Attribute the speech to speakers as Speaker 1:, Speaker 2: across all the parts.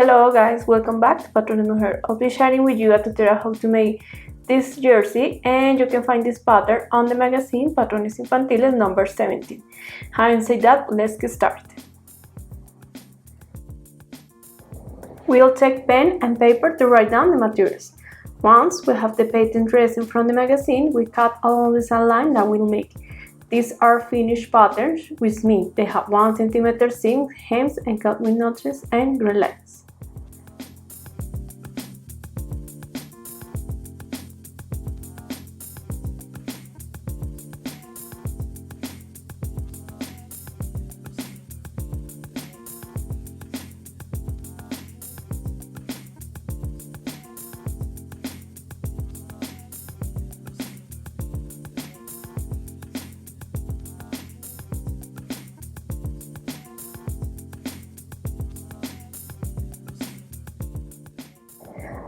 Speaker 1: Hello guys, welcome back to Pattern Hair. I'll be sharing with you a tutorial how to make this jersey, and you can find this pattern on the magazine Patrones Infantiles number 17. Having said that, let's get started. We'll take pen and paper to write down the materials. Once we have the patent resin from the magazine, we cut along the same line that we'll make. These are finished patterns, which means they have 1 cm seams, hems, and cut with notches and grid lines.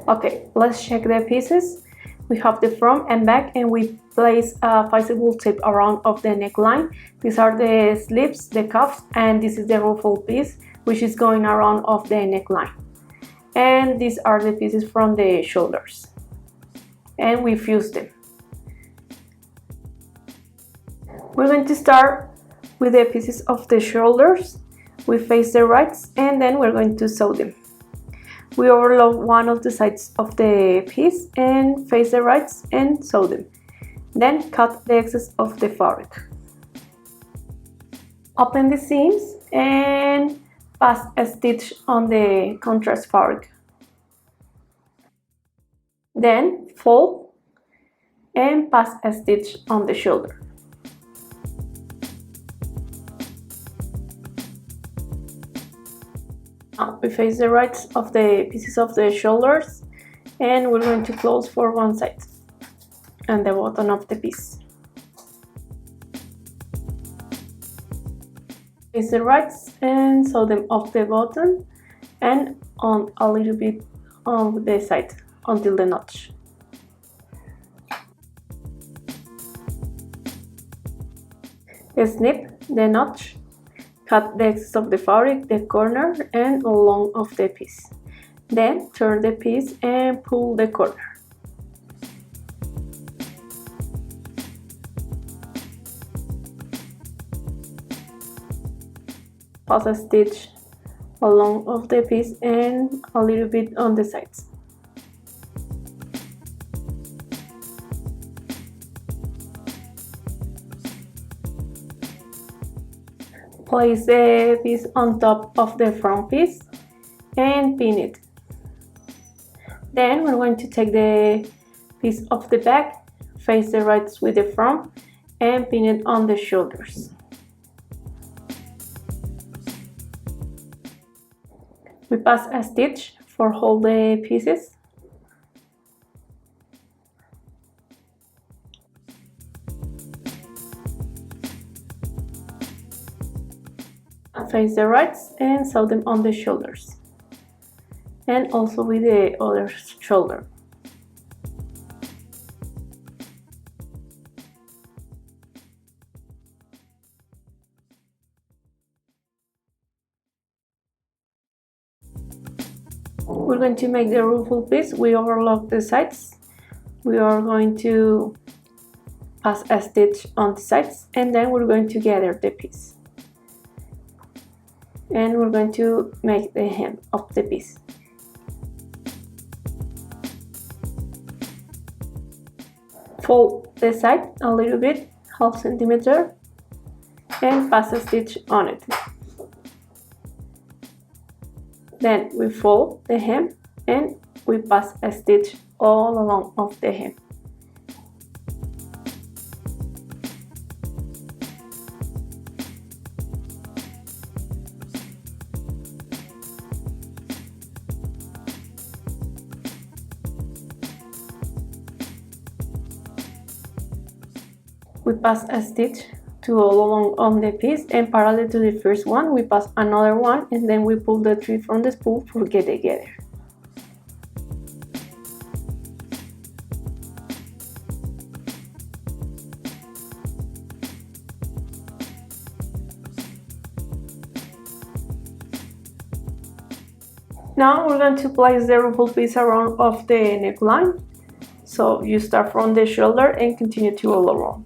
Speaker 1: Okay, let's check the pieces. We have the front and back, and we place a flexible tape around of the neckline. These are the sleeves, the cuffs, and this is the ruffle piece, which is going around of the neckline. And these are the pieces from the shoulders. And we fuse them. We're going to start with the pieces of the shoulders. We face the rights, and then we're going to sew them. We overload one of the sides of the piece and face the rights and sew them. Then cut the excess of the fabric. Open the seams and pass a stitch on the contrast fabric. Then fold and pass a stitch on the shoulder. Now we face the rights of the pieces of the shoulders, and we're going to close for one side and the bottom of the piece. Face the rights and sew them off the bottom and on a little bit on the side until the notch. Snip the notch. Cut the excess of the fabric, the corner, and along of the piece. Then turn the piece and pull the corner. Pass a stitch along of the piece and a little bit on the sides. Place the piece on top of the front piece and pin it. Then we're going to take the piece of the back, face the rights with the front, and pin it on the shoulders. We pass a stitch for all the pieces. Face the rights and sew them on the shoulders, and also with the other shoulder. We're going to make the ruffle piece. We overlock the sides. We are going to pass a stitch on the sides, and then we're going to gather the piece. And we're going to make the hem of the piece. Fold the side a little bit, ½ centimeter, and pass a stitch on it. Then we fold the hem and we pass a stitch all along of the hem. We pass a stitch to all along on the piece, and parallel to the first one we pass another one, and then we pull the thread from the spool to get together. Now we're going to place the ruffle piece around of the neckline. So you start from the shoulder and continue to all around.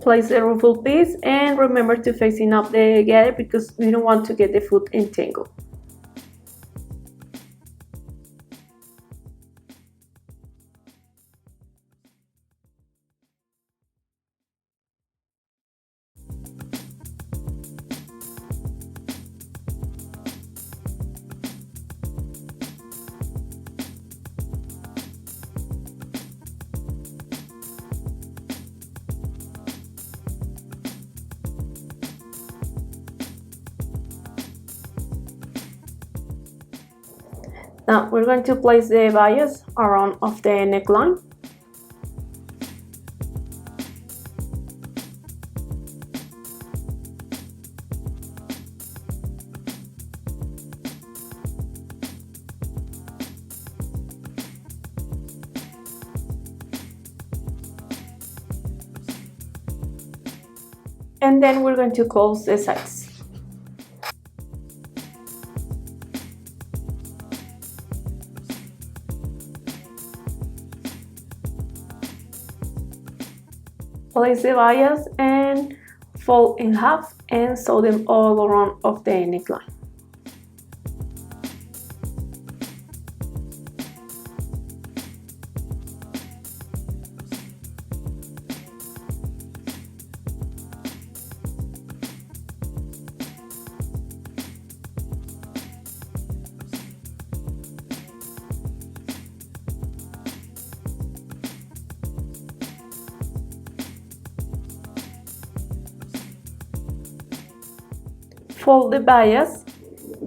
Speaker 1: Place the ruffle piece and remember to facing up the gather because we don't want to get the foot entangled. Now we're going to place the bias around of the neckline. And then we're going to close the sides. Place the bias and fold in half and sew them all around of the neckline. Fold the bias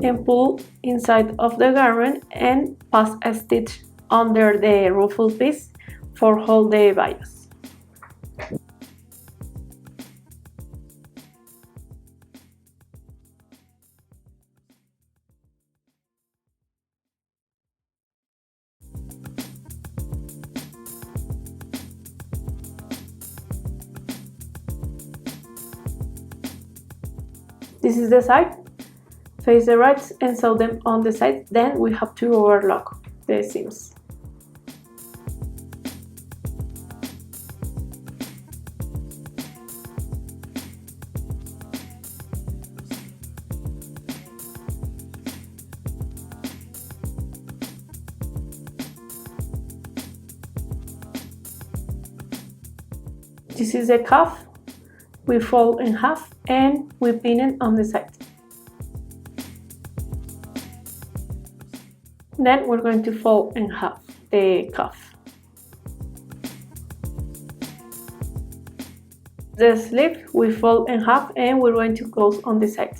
Speaker 1: and pull inside of the garment and pass a stitch under the ruffle piece for hold the bias. This is the side. Face the right and sew them on the side. Then we have to overlock the seams. This is the cuff. We fold in half and we pin it on the side. Then we're going to fold in half the cuff. The sleeve we fold in half and we're going to close on the side.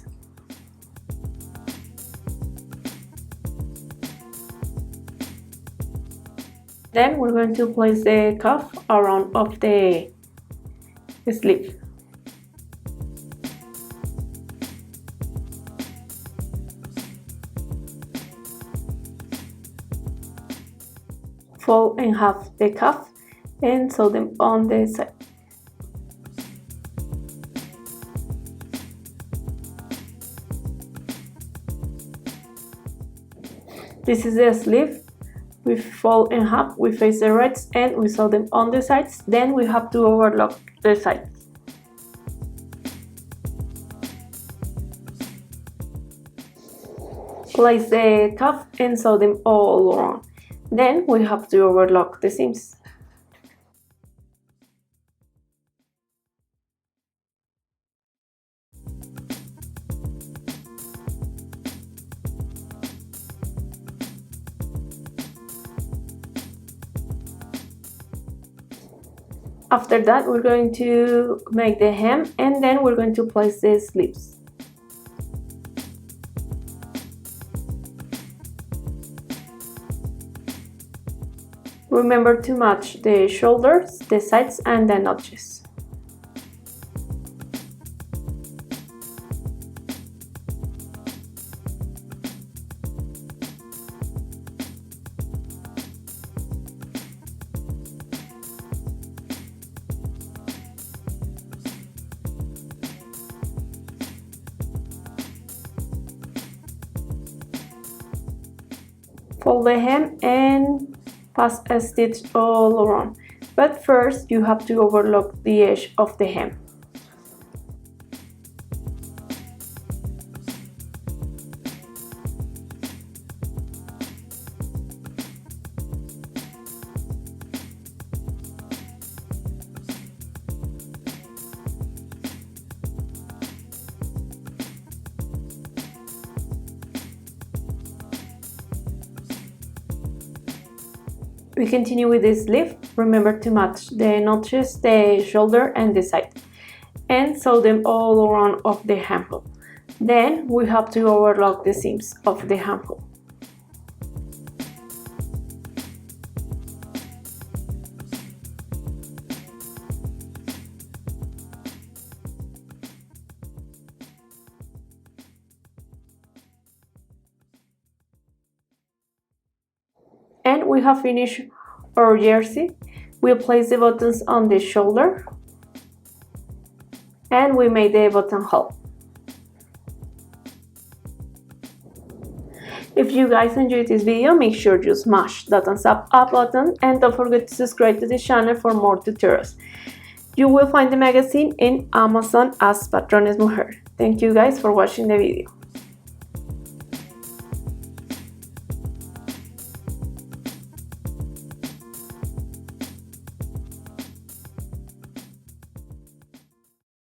Speaker 1: Then we're going to place the cuff around of the sleeve. Fold in half the cuff and sew them on the side. This is the sleeve. We fold in half, we face the right and we sew them on the sides. Then we have to overlock the sides. Place the cuff and sew them all around. Then we have to overlock the seams. After that, we're going to make the hem and then we're going to place the sleeves. Remember to match the shoulders, the sides and the notches. Fold the hem and pass a stitch all around, but first you have to overlock the edge of the hem. We continue with this sleeve. Remember to match the notches, the shoulder and the side, and sew them all around of the handle. Then we have to overlock the seams of the handle. And we have finished our jersey. We'll place the buttons on the shoulder and we made the buttonhole. If you guys enjoyed this video, make sure you smash that thumbs up button and don't forget to subscribe to the channel for more tutorials. You will find the magazine in Amazon as Patrones Mujer. Thank you guys for watching the video.